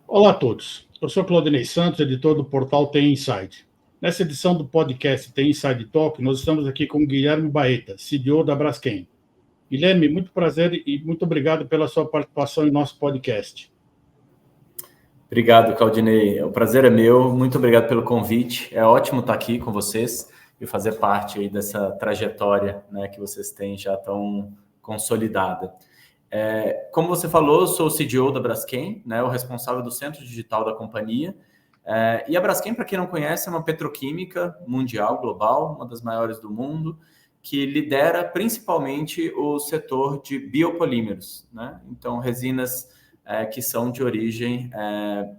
Olá a todos, eu sou Claudinei Santos, editor do portal Tem Inside. Nessa edição do podcast Tem Inside Talk, nós estamos aqui com o Guilherme Baeta, CDO da Braskem. Guilherme, muito prazer e muito obrigado pela sua participação em nosso podcast. Obrigado, Claudinei. O prazer é meu. Muito obrigado pelo convite. É ótimo estar aqui com vocês e fazer parte aí dessa trajetória, né, que vocês têm já tão consolidada. Como você falou, eu sou o CDO da Braskem, né, o responsável do centro digital da companhia. E a Braskem, para quem não conhece, é uma petroquímica mundial, global, uma das maiores do mundo, que lidera principalmente o setor de biopolímeros, né? Então, resinas que são de origem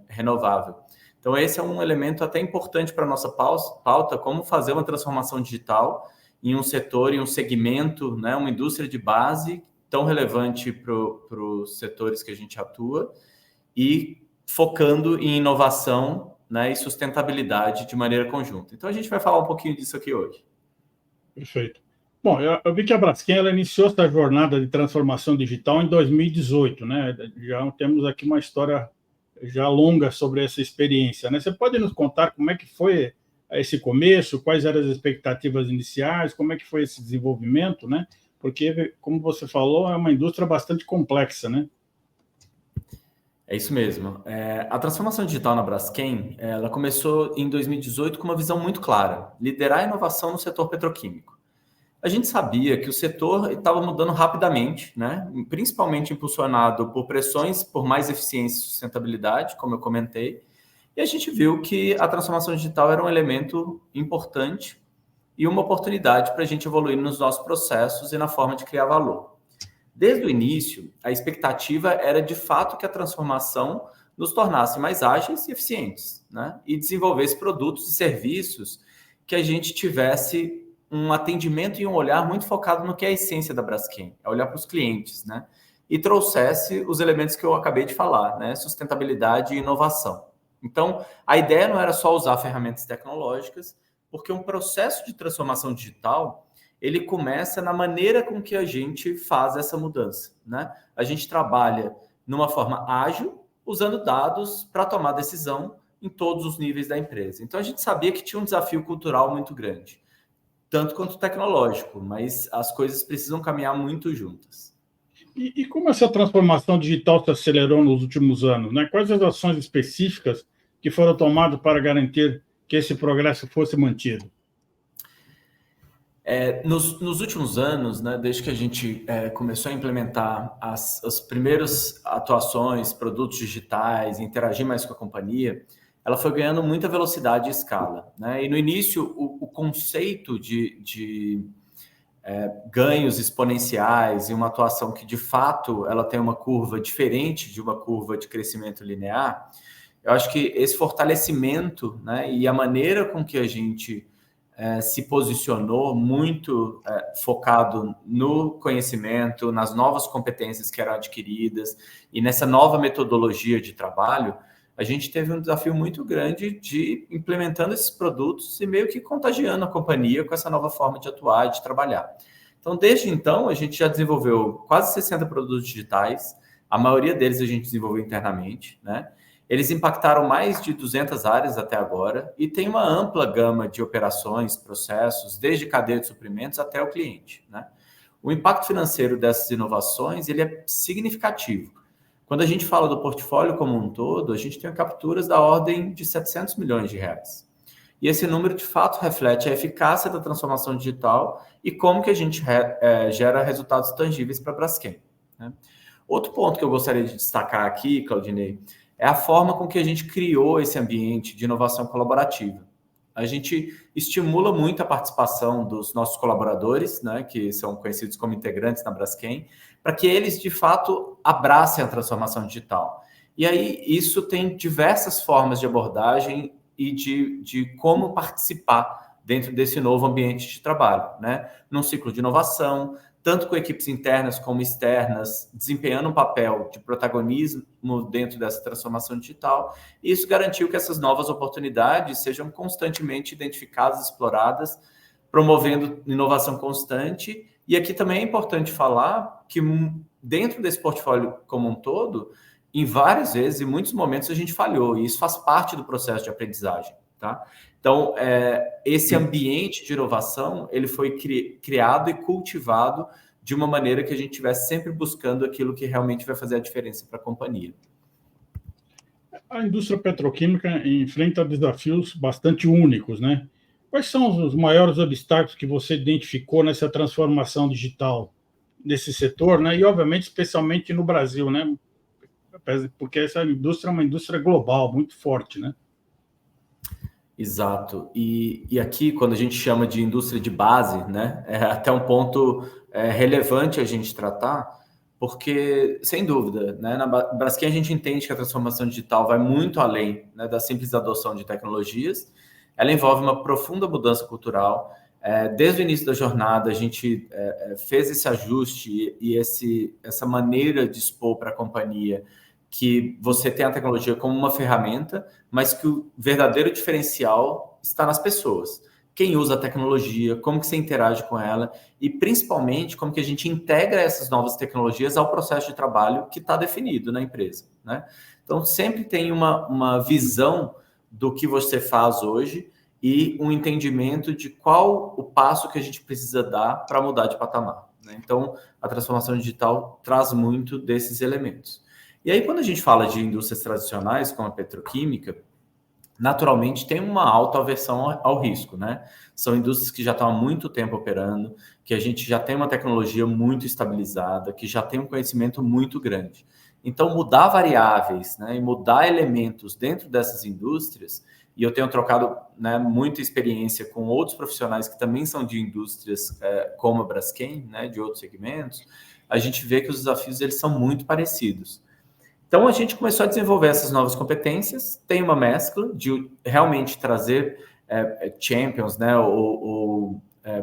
renovável. Então, esse é um elemento até importante para a nossa pauta, como fazer uma transformação digital em um setor, em um segmento, né, uma indústria de base tão relevante para os setores que a gente atua e focando em inovação, né, e sustentabilidade de maneira conjunta. Então, a gente vai falar um pouquinho disso aqui hoje. Perfeito. Bom, eu vi que a Braskem ela iniciou essa jornada de transformação digital em 2018, né? Já temos aqui uma história já longa sobre essa experiência, né? Você pode nos contar como é que foi esse começo, quais eram as expectativas iniciais, como é que foi esse desenvolvimento, né? Porque, como você falou, é uma indústria bastante complexa, né? É isso mesmo. A transformação digital na Braskem, ela começou em 2018 com uma visão muito clara: liderar a inovação no setor petroquímico. A gente sabia que o setor estava mudando rapidamente, né? Principalmente impulsionado por pressões por mais eficiência e sustentabilidade, como eu comentei, e a gente viu que a transformação digital era um elemento importante e uma oportunidade para a gente evoluir nos nossos processos e na forma de criar valor. Desde o início, a expectativa era de fato que a transformação nos tornasse mais ágeis e eficientes, né? E desenvolvesse produtos e serviços que a gente tivesse um atendimento e um olhar muito focado no que é a essência da Braskem, é olhar para os clientes, né? E trouxesse os elementos que eu acabei de falar, né? Sustentabilidade e inovação. Então, a ideia não era só usar ferramentas tecnológicas, porque um processo de transformação digital ele começa na maneira com que a gente faz essa mudança, né? A gente trabalha numa forma ágil, usando dados para tomar decisão em todos os níveis da empresa. Então, a gente sabia que tinha um desafio cultural muito grande, tanto quanto tecnológico, mas as coisas precisam caminhar muito juntas. E como essa transformação digital se acelerou nos últimos anos, né? Quais as ações específicas que foram tomadas para garantir que esse progresso fosse mantido? Nos últimos anos, né, desde que a gente começou a implementar as primeiras atuações, produtos digitais, interagir mais com a companhia, ela foi ganhando muita velocidade e escala, né? E no início, o conceito de ganhos exponenciais e uma atuação que, de fato, ela tem uma curva diferente de uma curva de crescimento linear, eu acho que esse fortalecimento, né, e a maneira com que a gente se posicionou muito focado no conhecimento, nas novas competências que eram adquiridas e nessa nova metodologia de trabalho, a gente teve um desafio muito grande de implementando esses produtos e meio que contagiando a companhia com essa nova forma de atuar e de trabalhar. Então, desde então, a gente já desenvolveu quase 60 produtos digitais, a maioria deles a gente desenvolveu internamente, né? Eles impactaram mais de 200 áreas até agora e tem uma ampla gama de operações, processos, desde cadeia de suprimentos até o cliente, né? O impacto financeiro dessas inovações ele é significativo. Quando a gente fala do portfólio como um todo, a gente tem capturas da ordem de 700 milhões de reais. E esse número, de fato, reflete a eficácia da transformação digital e como que a gente gera resultados tangíveis para a Braskem, né? Outro ponto que eu gostaria de destacar aqui, Claudinei, é a forma com que a gente criou esse ambiente de inovação colaborativa. A gente estimula muito a participação dos nossos colaboradores, né, que são conhecidos como integrantes na Braskem, para que eles, de fato, abracem a transformação digital. E aí, isso tem diversas formas de abordagem e de como participar dentro desse novo ambiente de trabalho, né? Num ciclo de inovação, tanto com equipes internas como externas, desempenhando um papel de protagonismo dentro dessa transformação digital. E isso garantiu que essas novas oportunidades sejam constantemente identificadas, exploradas, promovendo inovação constante. E aqui também é importante falar que dentro desse portfólio como um todo, em várias vezes, em muitos momentos, a gente falhou, e isso faz parte do processo de aprendizagem, tá? Então, esse ambiente de inovação, ele foi criado e cultivado de uma maneira que a gente estivesse sempre buscando aquilo que realmente vai fazer a diferença para a companhia. A indústria petroquímica enfrenta desafios bastante únicos, né? Quais são os maiores obstáculos que você identificou nessa transformação digital desse setor, né? E, obviamente, especialmente no Brasil, né? Porque essa indústria é uma indústria global, muito forte, né? Exato. E aqui, quando a gente chama de indústria de base, né, é até um ponto relevante a gente tratar, porque, sem dúvida, né, na Braskem a gente entende que a transformação digital vai muito além, né, da simples adoção de tecnologias. Ela envolve uma profunda mudança cultural. Desde o início da jornada, a gente fez esse ajuste e essa maneira de expor para a companhia que você tem a tecnologia como uma ferramenta, mas que o verdadeiro diferencial está nas pessoas. Quem usa a tecnologia, como que você interage com ela e, principalmente, como que a gente integra essas novas tecnologias ao processo de trabalho que está definido na empresa, né? Então, sempre tem uma visão do que você faz hoje e um entendimento de qual o passo que a gente precisa dar para mudar de patamar, né? Então, a transformação digital traz muito desses elementos. E aí, quando a gente fala de indústrias tradicionais, como a petroquímica, naturalmente tem uma alta aversão ao risco, né? São indústrias que já estão há muito tempo operando, que a gente já tem uma tecnologia muito estabilizada, que já tem um conhecimento muito grande. Então, mudar variáveis, né, e mudar elementos dentro dessas indústrias, e eu tenho trocado, né, muita experiência com outros profissionais que também são de indústrias como a Braskem, né, de outros segmentos, a gente vê que os desafios eles são muito parecidos. Então, a gente começou a desenvolver essas novas competências, tem uma mescla de realmente trazer champions, né, ou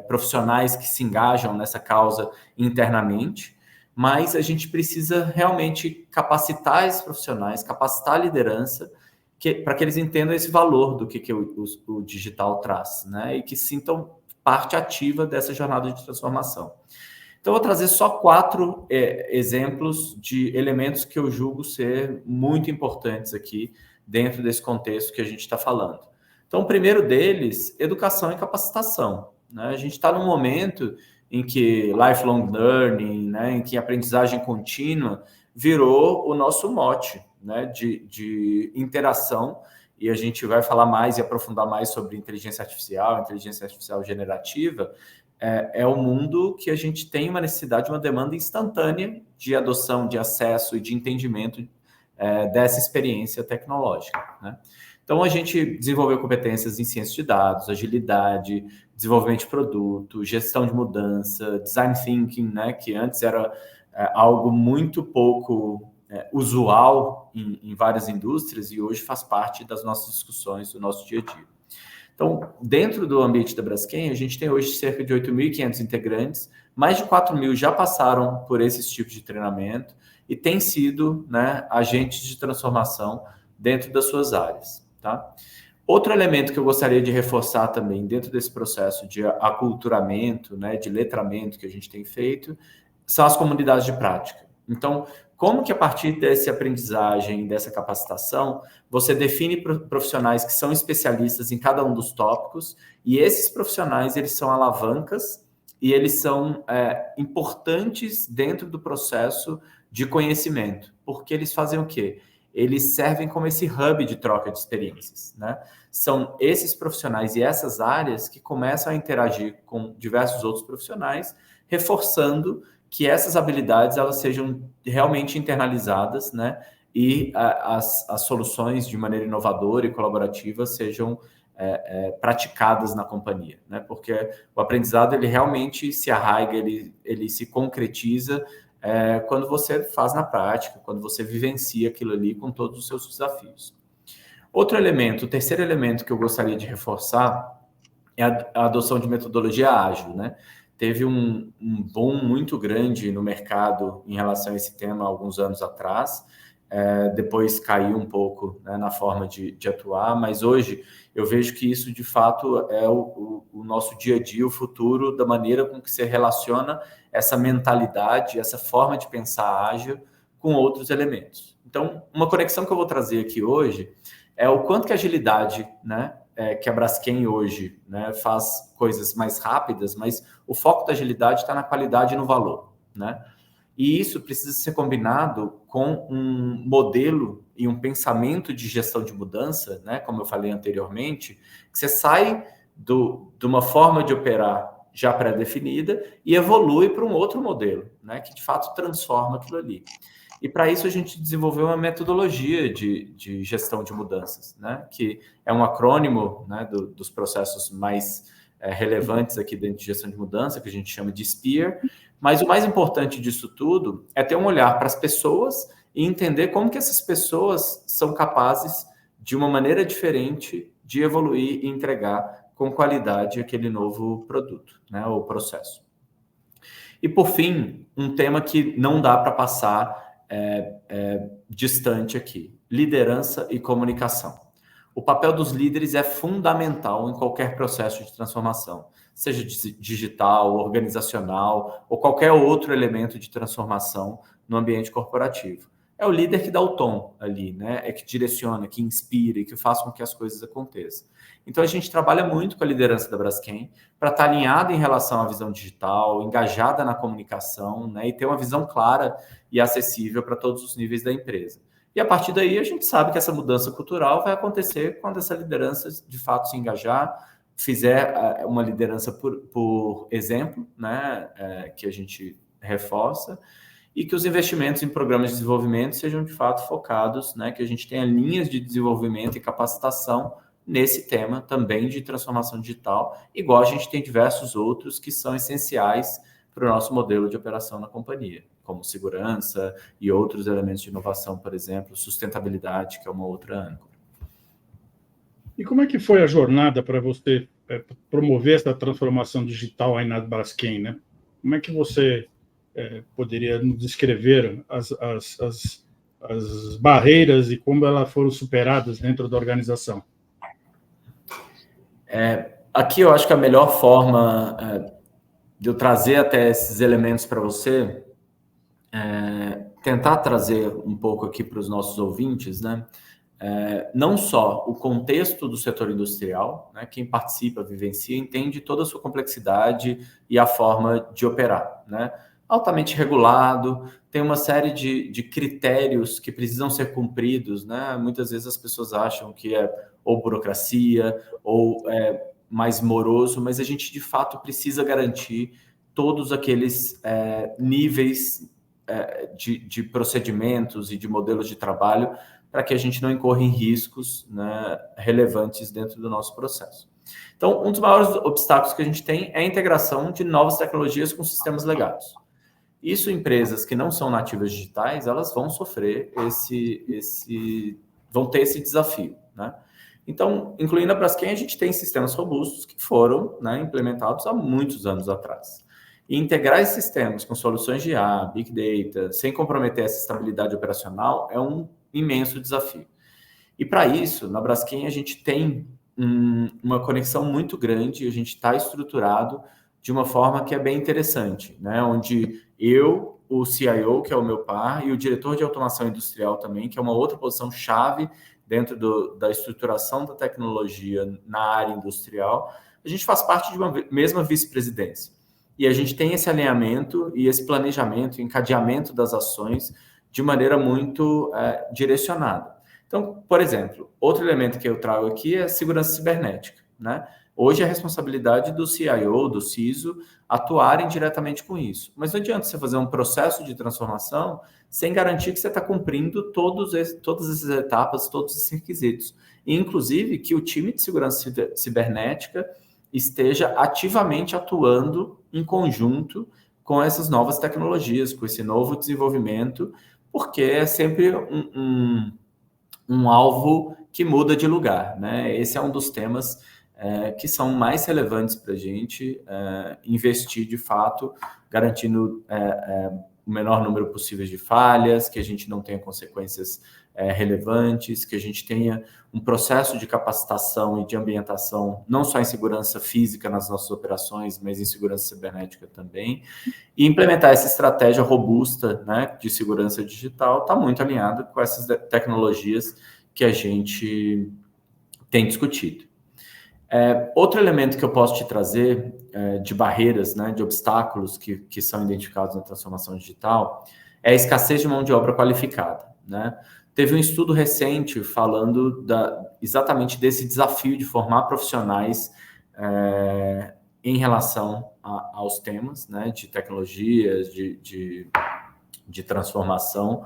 profissionais que se engajam nessa causa internamente, mas a gente precisa realmente capacitar esses profissionais, capacitar a liderança, para que eles entendam esse valor do que o digital traz, né, e que sintam parte ativa dessa jornada de transformação. Então, eu vou trazer só 4 exemplos de elementos que eu julgo ser muito importantes aqui dentro desse contexto que a gente está falando. Então, o primeiro deles, educação e capacitação, né? A gente está num momento em que lifelong learning, né, em que aprendizagem contínua virou o nosso mote, né, de interação, e a gente vai falar mais e aprofundar mais sobre inteligência artificial generativa. É o mundo que a gente tem uma necessidade, uma demanda instantânea de adoção, de acesso e de entendimento dessa experiência tecnológica, né? Então, a gente desenvolveu competências em ciência de dados, agilidade, desenvolvimento de produto, gestão de mudança, design thinking, né, que antes era algo muito pouco usual em várias indústrias e hoje faz parte das nossas discussões, do nosso dia a dia. Então, dentro do ambiente da Braskem, a gente tem hoje cerca de 8.500 integrantes, mais de 4.000 já passaram por esses tipos de treinamento e têm sido, né, agentes de transformação dentro das suas áreas, tá? Outro elemento que eu gostaria de reforçar também dentro desse processo de aculturamento, né, de letramento que a gente tem feito, são as comunidades de prática. Então, como que a partir dessa aprendizagem, dessa capacitação, você define profissionais que são especialistas em cada um dos tópicos e esses profissionais, eles são alavancas e eles são importantes dentro do processo de conhecimento, porque eles fazem o quê? Eles servem como esse hub de troca de experiências, né? São esses profissionais e essas áreas que começam a interagir com diversos outros profissionais, reforçando que essas habilidades elas sejam realmente internalizadas, né? E as soluções de maneira inovadora e colaborativa sejam praticadas na companhia, né? Porque o aprendizado ele realmente se arraiga, ele se concretiza quando você faz na prática, quando você vivencia aquilo ali com todos os seus desafios. Outro elemento, o terceiro elemento que eu gostaria de reforçar é a adoção de metodologia ágil, né? Teve um boom muito grande no mercado em relação a esse tema alguns anos atrás, depois caiu um pouco, né, na forma de atuar, mas hoje eu vejo que isso de fato é o nosso dia a dia, o futuro da maneira com que se relaciona essa mentalidade, essa forma de pensar ágil com outros elementos. Então, uma conexão que eu vou trazer aqui hoje é o quanto que a agilidade, né, que a Braskem hoje, né, faz coisas mais rápidas, mas o foco da agilidade está na qualidade e no valor, né? E isso precisa ser combinado com um modelo e um pensamento de gestão de mudança, né, como eu falei anteriormente, que você sai de uma forma de operar já pré-definida e evolui para um outro modelo, né, que de fato transforma aquilo ali. E para isso a gente desenvolveu uma metodologia de gestão de mudanças, né, que é um acrônimo, né, dos processos mais relevantes aqui dentro de gestão de mudança, que a gente chama de SPEAR. Mas o mais importante disso tudo é ter um olhar para as pessoas e entender como que essas pessoas são capazes, de uma maneira diferente, de evoluir e entregar com qualidade aquele novo produto, né, ou processo. E, por fim, um tema que não dá para passar distante aqui: liderança e comunicação. O papel dos líderes é fundamental em qualquer processo de transformação, seja digital, organizacional ou qualquer outro elemento de transformação no ambiente corporativo. É o líder que dá o tom ali, né? É que direciona, que inspira e que faz com que as coisas aconteçam. Então, a gente trabalha muito com a liderança da Braskem para estar alinhada em relação à visão digital, engajada na comunicação, né? E ter uma visão clara e acessível para todos os níveis da empresa. E a partir daí a gente sabe que essa mudança cultural vai acontecer quando essa liderança de fato se engajar, fizer uma liderança por exemplo, né, que a gente reforça, e que os investimentos em programas de desenvolvimento sejam de fato focados, né, que a gente tenha linhas de desenvolvimento e capacitação nesse tema também de transformação digital, igual a gente tem diversos outros que são essenciais para o nosso modelo de operação na companhia, como segurança e outros elementos de inovação, por exemplo, sustentabilidade, que é uma outra âncora. E como é que foi a jornada para você promover essa transformação digital aí na Braskem, né? Como é que você poderia nos descrever as barreiras e como elas foram superadas dentro da organização? Aqui eu acho que a melhor forma de eu trazer até esses elementos para você tentar trazer um pouco aqui para os nossos ouvintes, né? Não só o contexto do setor industrial, né? Quem participa, vivencia, entende toda a sua complexidade e a forma de operar, né? Altamente regulado, tem uma série de critérios que precisam ser cumpridos, né? Muitas vezes as pessoas acham que é ou burocracia ou mais moroso, mas a gente de fato precisa garantir todos aqueles níveis de procedimentos e de modelos de trabalho para que a gente não incorra em riscos, né, relevantes dentro do nosso processo. Então, um dos maiores obstáculos que a gente tem é a integração de novas tecnologias com sistemas legados. Isso, empresas que não são nativas digitais, elas vão sofrer vão ter esse desafio, né? Então, incluindo a Braskem, a gente tem sistemas robustos que foram, né, implementados há muitos anos atrás. E integrar esses sistemas com soluções de IA, Big Data, sem comprometer essa estabilidade operacional, é um imenso desafio. E para isso, na Braskem, a gente tem uma conexão muito grande, a gente está estruturado de uma forma que é bem interessante, né? Onde eu, o CIO, que é o meu par, e o diretor de automação industrial também, que é uma outra posição chave dentro da estruturação da tecnologia na área industrial, a gente faz parte de uma mesma vice-presidência. E a gente tem esse alinhamento e esse planejamento, encadeamento das ações de maneira muito direcionada. Então, por exemplo, outro elemento que eu trago aqui é a segurança cibernética, né? Hoje é a responsabilidade do CIO, do CISO, atuarem diretamente com isso. Mas não adianta você fazer um processo de transformação sem garantir que você está cumprindo todas essas etapas, todos esses requisitos. E, inclusive, que o time de segurança cibernética esteja ativamente atuando em conjunto com essas novas tecnologias, com esse novo desenvolvimento, porque é sempre um alvo que muda de lugar, né? Esse é um dos temas que são mais relevantes para a gente investir, de fato, garantindo o menor número possível de falhas, que a gente não tenha consequências relevantes, que a gente tenha um processo de capacitação e de ambientação, não só em segurança física nas nossas operações, mas em segurança cibernética também. E implementar essa estratégia robusta, né, de segurança digital está muito alinhado com essas tecnologias que a gente tem discutido. Outro elemento que eu posso te trazer de barreiras, né, de obstáculos que são identificados na transformação digital é a escassez de mão de obra qualificada, né? Teve um estudo recente falando exatamente desse desafio de formar profissionais em relação aos temas, né, de tecnologias, de transformação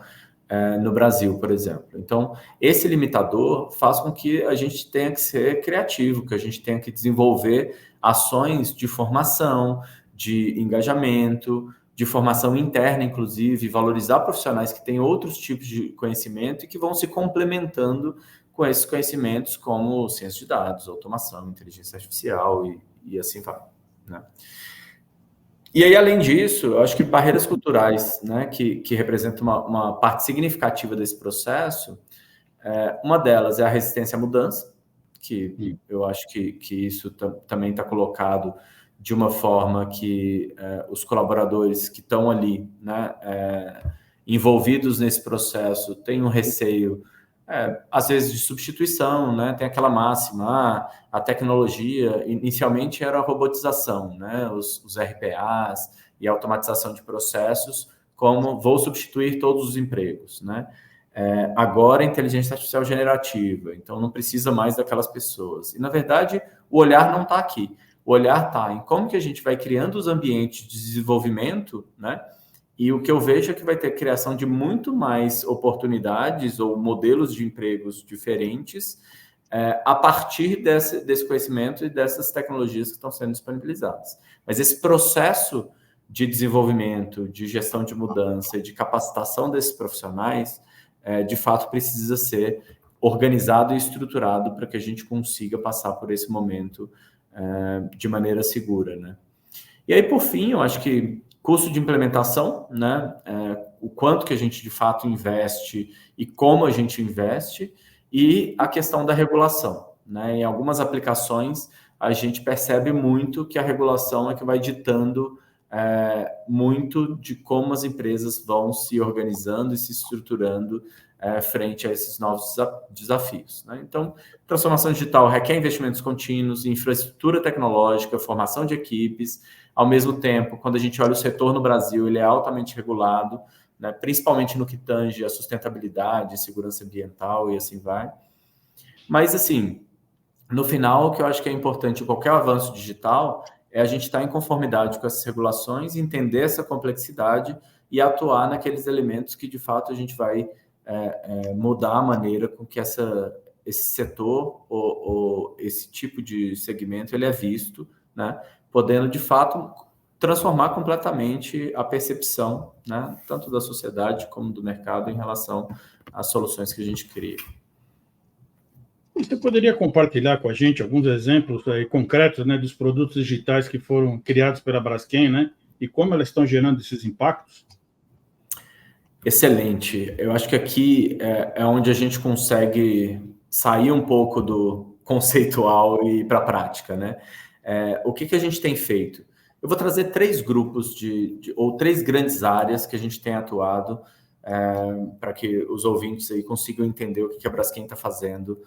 no Brasil, por exemplo. Então, esse limitador faz com que a gente tenha que ser criativo, que a gente tenha que desenvolver ações de formação, de engajamento, de formação interna, inclusive, valorizar profissionais que têm outros tipos de conhecimento e que vão se complementando com esses conhecimentos, como ciência de dados, automação, inteligência artificial e assim vai, né? E aí, além disso, eu acho que barreiras culturais, né, que representam uma parte significativa desse processo, uma delas é a resistência à mudança, que eu acho que isso também está colocado de uma forma que os colaboradores que estão ali, né, envolvidos nesse processo têm um receio, às vezes, de substituição, né? Tem aquela máxima, a tecnologia, inicialmente era a robotização, né? Os RPAs e a automatização de processos, como vou substituir todos os empregos, né? Agora, a inteligência artificial generativa, então não precisa mais daquelas pessoas. E, na verdade, o olhar não está aqui. O olhar está em como que a gente vai criando os ambientes de desenvolvimento, né? E o que eu vejo é que vai ter criação de muito mais oportunidades ou modelos de empregos diferentes a partir desse conhecimento e dessas tecnologias que estão sendo disponibilizadas. Mas esse processo de desenvolvimento, de gestão de mudança e de capacitação desses profissionais, de fato, precisa ser organizado e estruturado para que a gente consiga passar por esse momento de maneira segura, né? E aí, por fim, eu acho que custo de implementação, né? O quanto que a gente, de fato, investe e como a gente investe, e a questão da regulação, né? Em algumas aplicações, a gente percebe muito que a regulação é que vai ditando muito de como as empresas vão se organizando e se estruturando frente a esses novos desafios, né? Então, transformação digital requer investimentos contínuos, infraestrutura tecnológica, formação de equipes. Ao mesmo tempo, quando a gente olha o setor no Brasil, ele é altamente regulado, né? Principalmente no que tange a sustentabilidade, segurança ambiental e assim vai. Mas, assim, no final, o que eu acho que é importante em qualquer avanço digital é a gente estar em conformidade com essas regulações, entender essa complexidade e atuar naqueles elementos que, de fato, a gente vai mudar a maneira com que esse setor ou esse tipo de segmento ele é visto, né? Podendo, de fato, transformar completamente a percepção, né? Tanto da sociedade como do mercado em relação às soluções que a gente cria. Você poderia compartilhar com a gente alguns exemplos concretos, né, dos produtos digitais que foram criados pela Braskem, né, e como elas estão gerando esses impactos? Excelente. Eu acho que aqui é onde a gente consegue sair um pouco do conceitual e ir para a prática, né? O que a gente tem feito? Eu vou trazer 3 grupos ou 3 grandes áreas que a gente tem atuado para que os ouvintes aí consigam entender o que a Braskem está fazendo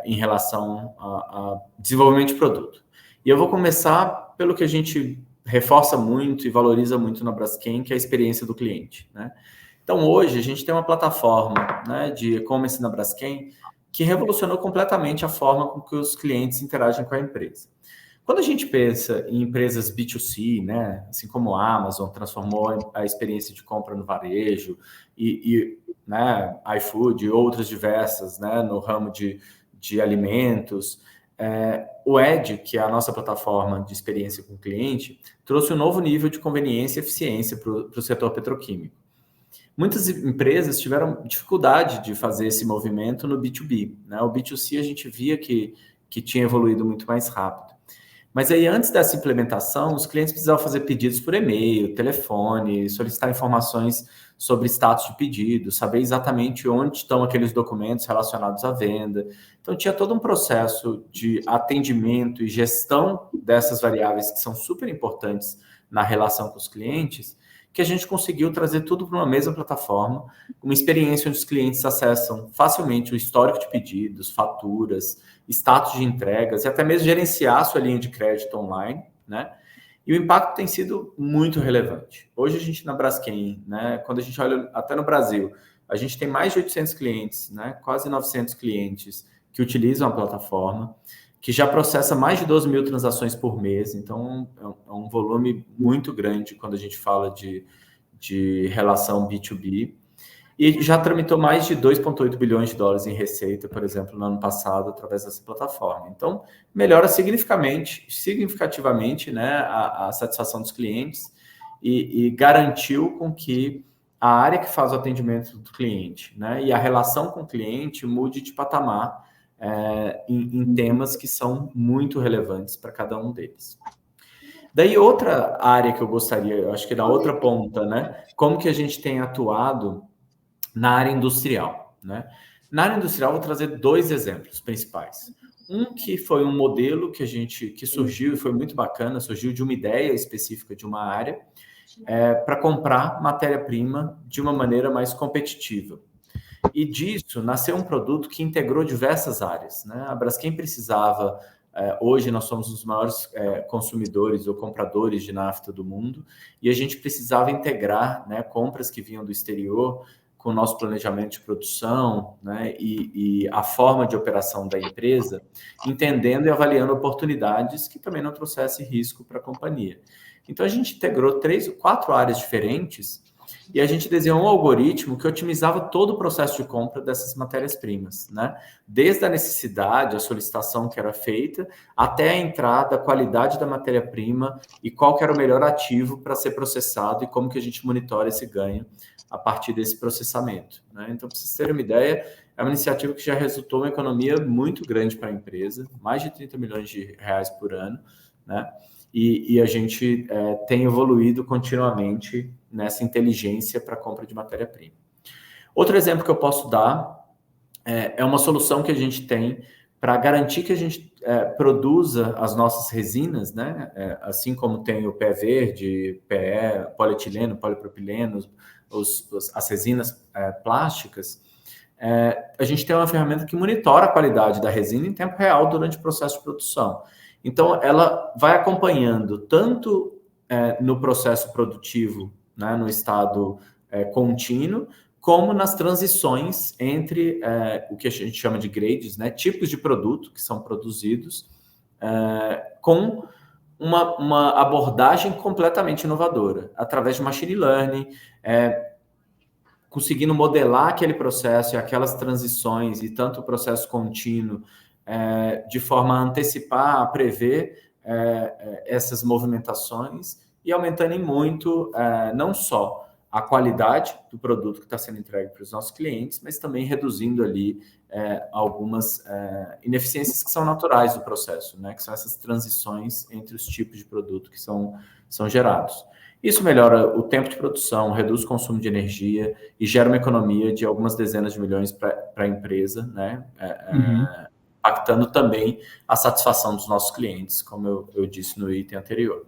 em relação a desenvolvimento de produto. E eu vou começar pelo que a gente reforça muito e valoriza muito na Braskem, que é a experiência do cliente, né? Então, hoje, a gente tem uma plataforma, né, de e-commerce na Braskem que revolucionou completamente a forma com que os clientes interagem com a empresa. Quando a gente pensa em empresas B2C, né, assim como a Amazon transformou a experiência de compra no varejo né, iFood e outras diversas, né, no ramo de alimentos, o Ed, que é a nossa plataforma de experiência com o cliente, trouxe um novo nível de conveniência e eficiência para o setor petroquímico. Muitas empresas tiveram dificuldade de fazer esse movimento no B2B, né? O B2C a gente via que tinha evoluído muito mais rápido. Mas aí, antes dessa implementação, os clientes precisavam fazer pedidos por e-mail, telefone, solicitar informações sobre status de pedido, saber exatamente onde estão aqueles documentos relacionados à venda. Então, tinha todo um processo de atendimento e gestão dessas variáveis que são super importantes na relação com os clientes, que a gente conseguiu trazer tudo para uma mesma plataforma, uma experiência onde os clientes acessam facilmente o histórico de pedidos, faturas, status de entregas e até mesmo gerenciar a sua linha de crédito online, né? E o impacto tem sido muito relevante. Hoje a gente na Braskem, né, quando a gente olha até no Brasil, a gente tem mais de 800 clientes, né, quase 900 clientes que utilizam a plataforma, que já processa mais de 12 mil transações por mês, então é um volume muito grande quando a gente fala de relação B2B, e já tramitou mais de 2,8 bilhões de dólares em receita, por exemplo, no ano passado, através dessa plataforma. Então, melhora significativamente, né, a satisfação dos clientes e garantiu com que a área que faz o atendimento do cliente, né, e a relação com o cliente mude de patamar, em temas que são muito relevantes para cada um deles. Daí outra área que eu gostaria, eu acho que da outra ponta, né? Como que a gente tem atuado na área industrial, né? Na área industrial, vou trazer 2 exemplos principais. Um que foi um modelo que surgiu e foi muito bacana, surgiu de uma ideia específica de uma área, para comprar matéria-prima de uma maneira mais competitiva. E disso nasceu um produto que integrou diversas áreas, né? A Braskem precisava, hoje nós somos os maiores consumidores ou compradores de nafta do mundo, e a gente precisava integrar, né, compras que vinham do exterior com o nosso planejamento de produção, né, e a forma de operação da empresa, entendendo e avaliando oportunidades que também não trouxessem risco para a companhia. Então a gente integrou 3 ou 4 áreas diferentes e a gente desenhou um algoritmo que otimizava todo o processo de compra dessas matérias-primas, né? Desde a necessidade, a solicitação que era feita, até a entrada, a qualidade da matéria-prima e qual que era o melhor ativo para ser processado e como que a gente monitora esse ganho a partir desse processamento, né? Então, para vocês terem uma ideia, é uma iniciativa que já resultou em uma economia muito grande para a empresa, mais de 30 milhões de reais por ano, né? E a gente tem evoluído continuamente nessa inteligência para a compra de matéria-prima. Outro exemplo que eu posso dar é uma solução que a gente tem para garantir que a gente produza as nossas resinas, né? Assim como tem o pé verde, PE, polietileno, polipropileno, as resinas plásticas, a gente tem uma ferramenta que monitora a qualidade da resina em tempo real durante o processo de produção. Então, ela vai acompanhando tanto no processo produtivo, né, no estado contínuo, como nas transições entre o que a gente chama de grades, né, tipos de produto que são produzidos, com uma abordagem completamente inovadora, através de machine learning, conseguindo modelar aquele processo e aquelas transições, e tanto o processo contínuo, de forma a antecipar, a prever essas movimentações e aumentando em muito não só a qualidade do produto que está sendo entregue para os nossos clientes, mas também reduzindo ali algumas ineficiências que são naturais do processo, né? Que são essas transições entre os tipos de produto que são gerados. Isso melhora o tempo de produção, reduz o consumo de energia e gera uma economia de algumas dezenas de milhões para a empresa, né? Impactando também a satisfação dos nossos clientes, como eu disse no item anterior.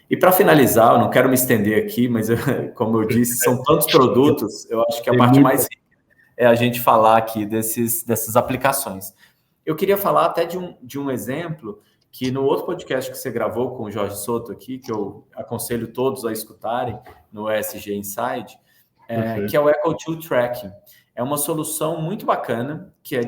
E para finalizar, eu não quero me estender aqui, mas como eu disse, são tantos produtos, eu acho que a parte mais rica é a gente falar aqui dessas aplicações. Eu queria falar até de um exemplo que no outro podcast que você gravou com o Jorge Soto aqui, que eu aconselho todos a escutarem no ESG Inside, que é o EcoTool Tracking. É uma solução muito bacana, que é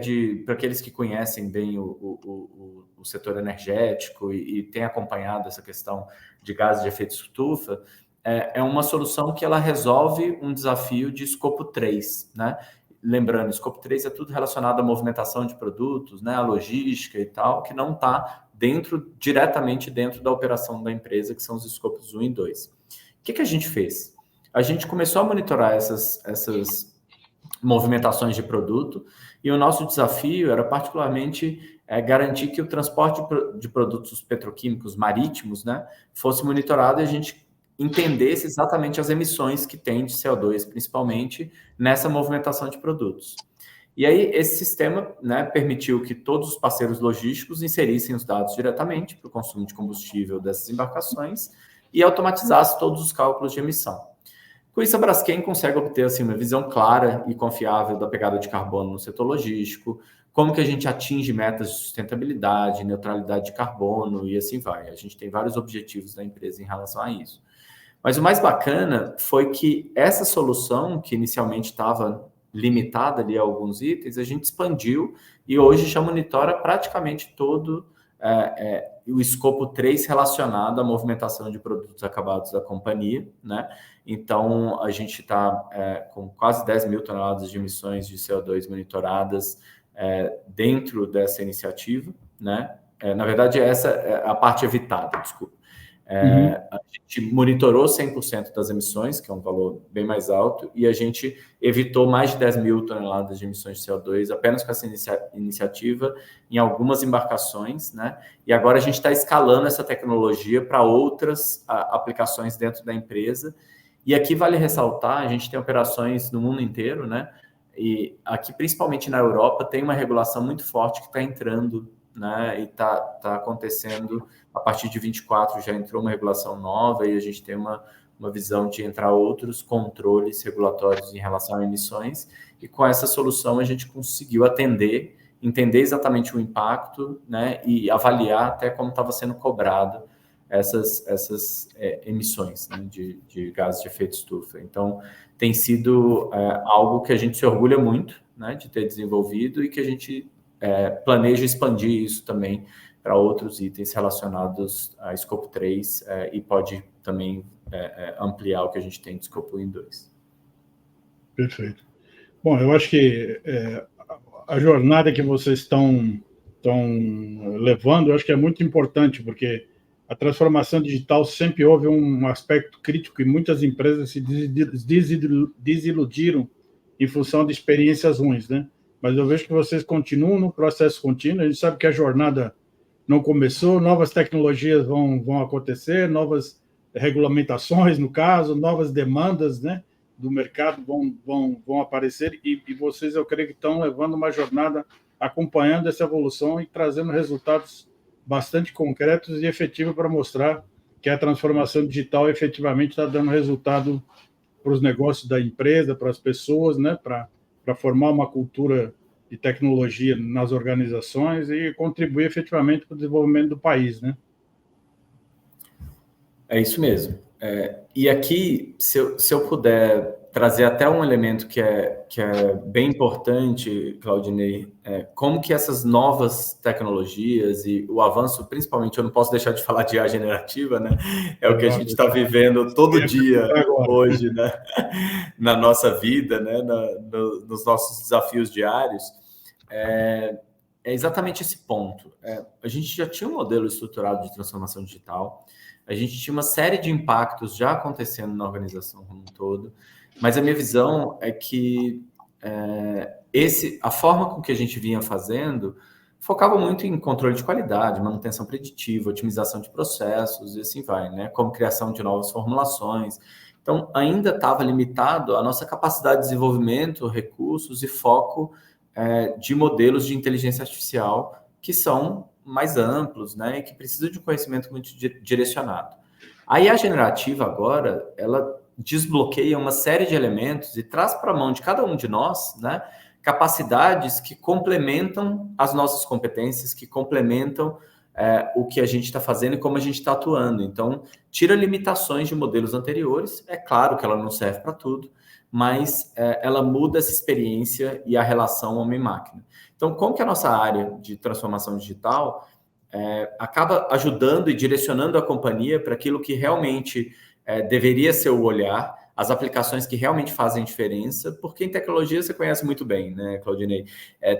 para aqueles que conhecem bem o setor energético e têm acompanhado essa questão de gases de efeito estufa. É uma solução que ela resolve um desafio de escopo 3, né? Lembrando, escopo 3 é tudo relacionado à movimentação de produtos, né? A logística e tal, que não está diretamente dentro da operação da empresa, que são os escopos 1 e 2. O que a gente fez? A gente começou a monitorar movimentações de produto, e o nosso desafio era particularmente garantir que o transporte de produtos petroquímicos marítimos, né, fosse monitorado e a gente entendesse exatamente as emissões que tem de CO2, principalmente nessa movimentação de produtos. E aí, esse sistema, né, permitiu que todos os parceiros logísticos inserissem os dados diretamente para o consumo de combustível dessas embarcações e automatizasse todos os cálculos de emissão. Com isso, a Braskem consegue obter assim, uma visão clara e confiável da pegada de carbono no setor logístico, como que a gente atinge metas de sustentabilidade, neutralidade de carbono e assim vai. A gente tem vários objetivos da empresa em relação a isso. Mas o mais bacana foi que essa solução, que inicialmente estava limitada ali a alguns itens, a gente expandiu e hoje já monitora praticamente todo o escopo 3 relacionado à movimentação de produtos acabados da companhia, né? Então, a gente está com quase 10 mil toneladas de emissões de CO2 monitoradas dentro dessa iniciativa, né? Na verdade, essa é a parte evitada, desculpa. A gente monitorou 100% das emissões, que é um valor bem mais alto, e a gente evitou mais de 10 mil toneladas de emissões de CO2 apenas com essa iniciativa em algumas embarcações, né? E agora a gente está escalando essa tecnologia para outras aplicações dentro da empresa. E aqui vale ressaltar, a gente tem operações no mundo inteiro, né? E aqui, principalmente na Europa, tem uma regulação muito forte que está entrando, né? E está acontecendo a partir de 24, já entrou uma regulação nova e a gente tem uma visão de entrar outros controles regulatórios em relação a emissões, e com essa solução a gente conseguiu atender, entender exatamente o impacto, né? E avaliar até como estava sendo cobrado essas emissões, né, de gases de efeito estufa. Então, tem sido algo que a gente se orgulha muito, né, de ter desenvolvido, e que a gente planeja expandir isso também para outros itens relacionados a escopo 3 e pode também ampliar o que a gente tem de escopo 1 e 2. Perfeito. Bom, eu acho que a jornada que vocês estão levando, eu acho que é muito importante, porque a transformação digital sempre houve um aspecto crítico e muitas empresas se desiludiram em função de experiências ruins, né? Mas eu vejo que vocês continuam no processo contínuo. A gente sabe que a jornada não começou, novas tecnologias vão acontecer, novas regulamentações, no caso, novas demandas, né, do mercado vão aparecer, e vocês, eu creio que estão levando uma jornada, acompanhando essa evolução e trazendo resultados bastante concretos e efetivos para mostrar que a transformação digital efetivamente está dando resultado para os negócios da empresa, para as pessoas, né, para formar uma cultura de tecnologia nas organizações e contribuir efetivamente para o desenvolvimento do país, né? É isso mesmo. E aqui, se eu puder trazer até um elemento que é bem importante, Claudinei, como que essas novas tecnologias e o avanço, principalmente, eu não posso deixar de falar de IA generativa, né? É o que a gente está vivendo todo dia hoje, né? Na nossa vida, né? Nos nossos desafios diários. É exatamente esse ponto. A gente já tinha um modelo estruturado de transformação digital, a gente tinha uma série de impactos já acontecendo na organização como um todo, mas a minha visão é que a forma com que a gente vinha fazendo focava muito em controle de qualidade, manutenção preditiva, otimização de processos e assim vai, né? Como criação de novas formulações. Então, ainda estava limitado a nossa capacidade de desenvolvimento, recursos e foco de modelos de inteligência artificial que são mais amplos, né, e que precisam de um conhecimento muito direcionado. A IA generativa agora, ela desbloqueia uma série de elementos e traz para a mão de cada um de nós, né, capacidades que complementam as nossas competências, que complementam o que a gente está fazendo e como a gente está atuando. Então, tira limitações de modelos anteriores. É claro que ela não serve para tudo, mas ela muda essa experiência e a relação homem-máquina. Então, como que a nossa área de transformação digital acaba ajudando e direcionando a companhia para aquilo que realmente deveria ser o olhar, as aplicações que realmente fazem diferença, porque em tecnologia você conhece muito bem, né, Claudinei?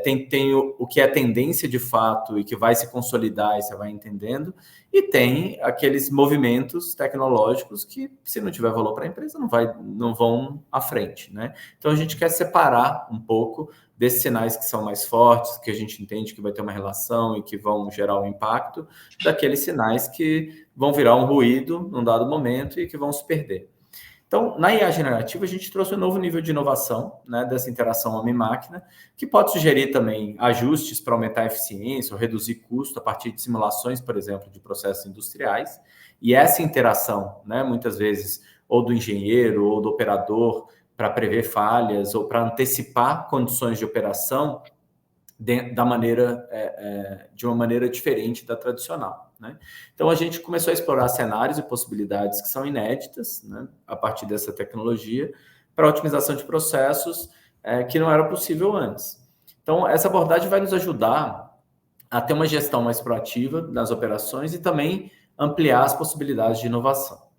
Tem o que é tendência de fato e que vai se consolidar e você vai entendendo, e tem aqueles movimentos tecnológicos que, se não tiver valor para a empresa, não vão à frente, né? Então, a gente quer separar um pouco desses sinais que são mais fortes, que a gente entende que vai ter uma relação e que vão gerar um impacto, daqueles sinais que vão virar um ruído num dado momento e que vão se perder. Então, na IA generativa, a gente trouxe um novo nível de inovação, né, dessa interação homem-máquina, que pode sugerir também ajustes para aumentar a eficiência ou reduzir custo a partir de simulações, por exemplo, de processos industriais. E essa interação, né, muitas vezes, ou do engenheiro ou do operador, para prever falhas ou para antecipar condições de operação de uma maneira diferente da tradicional, né? Então, a gente começou a explorar cenários e possibilidades que são inéditas, né, a partir dessa tecnologia, para otimização de processos que não era possível antes. Então, essa abordagem vai nos ajudar a ter uma gestão mais proativa das operações e também ampliar as possibilidades de inovação.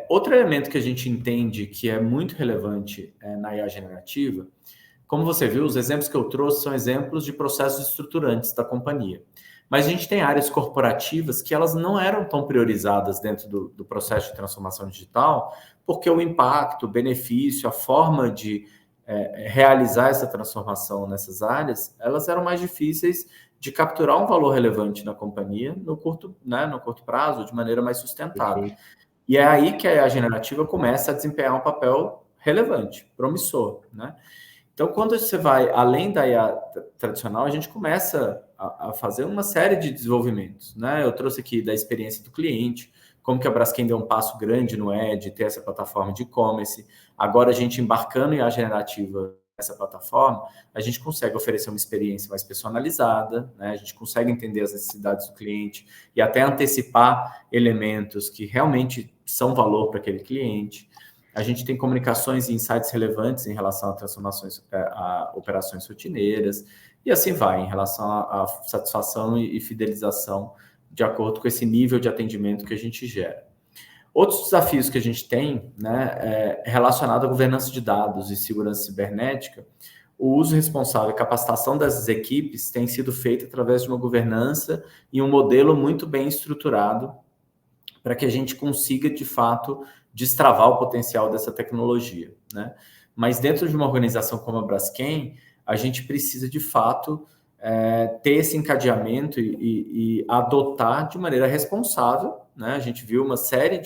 Outro elemento que a gente entende que é muito relevante na IA generativa, como você viu, os exemplos que eu trouxe são exemplos de processos estruturantes da companhia. Mas a gente tem áreas corporativas que elas não eram tão priorizadas dentro do processo de transformação digital, porque o impacto, o benefício, a forma de realizar essa transformação nessas áreas, elas eram mais difíceis de capturar um valor relevante na companhia no curto prazo, de maneira mais sustentável. Perfeito. E é aí que a IA generativa começa a desempenhar um papel relevante, promissor, né? Então, quando você vai além da IA tradicional, a gente começa a fazer uma série de desenvolvimentos, né? Eu trouxe aqui da experiência do cliente, como que a Braskem deu um passo grande no de ter essa plataforma de e-commerce. Agora, a gente embarcando em IA generativa nessa plataforma, a gente consegue oferecer uma experiência mais personalizada, né? A gente consegue entender as necessidades do cliente e até antecipar elementos que realmente são valor para aquele cliente. A gente tem comunicações e insights relevantes em relação a transformações, a operações rotineiras, e assim vai, em relação à satisfação e fidelização, de acordo com esse nível de atendimento que a gente gera. Outros desafios que a gente tem, né, relacionado à governança de dados e segurança cibernética, o uso responsável e capacitação dessas equipes tem sido feito através de uma governança e um modelo muito bem estruturado para que a gente consiga, de fato, destravar o potencial dessa tecnologia, né? Mas dentro de uma organização como a Braskem, a gente precisa, de fato, ter esse encadeamento e adotar de maneira responsável, né? A gente viu uma série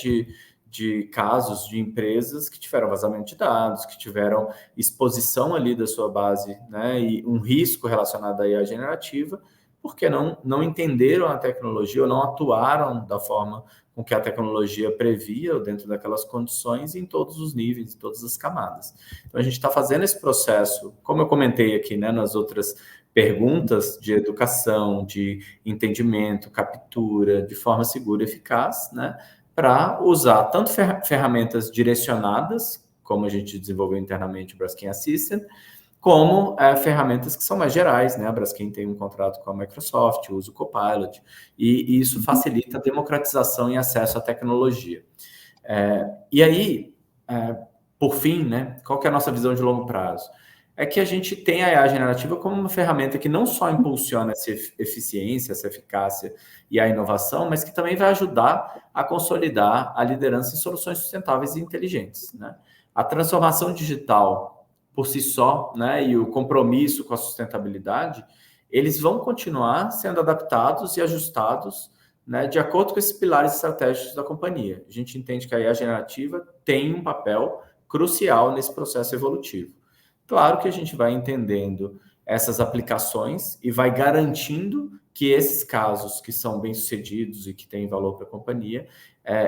de casos de empresas que tiveram vazamento de dados, que tiveram exposição ali da sua base, né? E um risco relacionado à IA generativa, porque não entenderam a tecnologia ou não atuaram da forma com que a tecnologia previa dentro daquelas condições em todos os níveis, em todas as camadas. Então, a gente está fazendo esse processo, como eu comentei aqui, né, nas outras perguntas de educação, de entendimento, captura, de forma segura e eficaz, né, para usar tanto ferramentas direcionadas, como a gente desenvolveu internamente o Braskem Assistant, como ferramentas que são mais gerais, né? A Braskem tem um contrato com a Microsoft, usa o Copilot, e isso facilita a democratização e acesso à tecnologia. E aí, por fim, né, qual que é a nossa visão de longo prazo? É que a gente tem a IA generativa como uma ferramenta que não só impulsiona essa eficiência, essa eficácia e a inovação, mas que também vai ajudar a consolidar a liderança em soluções sustentáveis e inteligentes, né? A transformação digital por si só, né, e o compromisso com a sustentabilidade, eles vão continuar sendo adaptados e ajustados, né, de acordo com esses pilares estratégicos da companhia. A gente entende que a IA generativa tem um papel crucial nesse processo evolutivo. Claro que a gente vai entendendo essas aplicações e vai garantindo que esses casos que são bem-sucedidos e que têm valor para a companhia,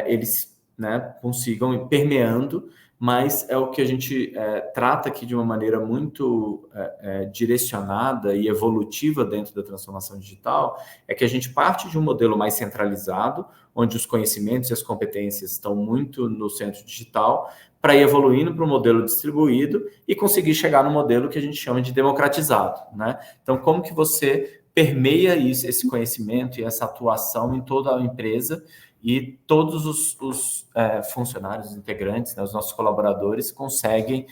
eles, né, consigam ir permeando, mas é o que a gente trata aqui de uma maneira muito direcionada e evolutiva dentro da transformação digital, é que a gente parte de um modelo mais centralizado, onde os conhecimentos e as competências estão muito no centro digital, para ir evoluindo para um modelo distribuído e conseguir chegar no modelo que a gente chama de democratizado, né? Então, como que você permeia esse conhecimento e essa atuação em toda a empresa e todos os funcionários, os integrantes, né, os nossos colaboradores conseguem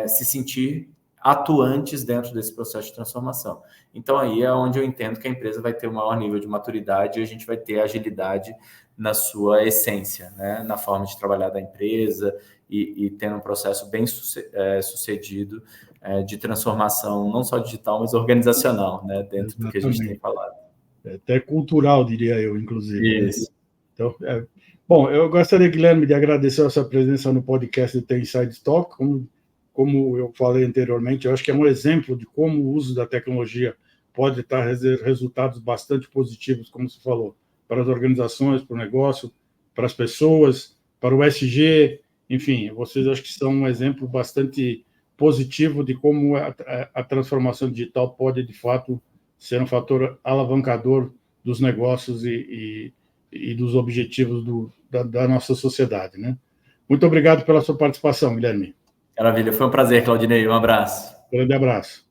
se sentir atuantes dentro desse processo de transformação. Então, aí é onde eu entendo que a empresa vai ter um maior nível de maturidade e a gente vai ter agilidade na sua essência, né? Na forma de trabalhar da empresa e tendo um processo bem sucedido de transformação, não só digital, mas organizacional, né? Dentro do que a gente tem falado. Até cultural, diria eu, inclusive. Isso. Então, bom, eu gostaria, Guilherme, de agradecer a sua presença no podcast do The Inside Talk. Como eu falei anteriormente, eu acho que é um exemplo de como o uso da tecnologia pode estar resultados bastante positivos, como você falou, para as organizações, para o negócio, para as pessoas, para o ESG, enfim, vocês acho que são um exemplo bastante positivo de como a transformação digital pode, de fato, ser um fator alavancador dos negócios e dos objetivos da nossa sociedade, né? Muito obrigado pela sua participação, Guilherme. Maravilha, foi um prazer, Claudinei. Um abraço. Grande abraço.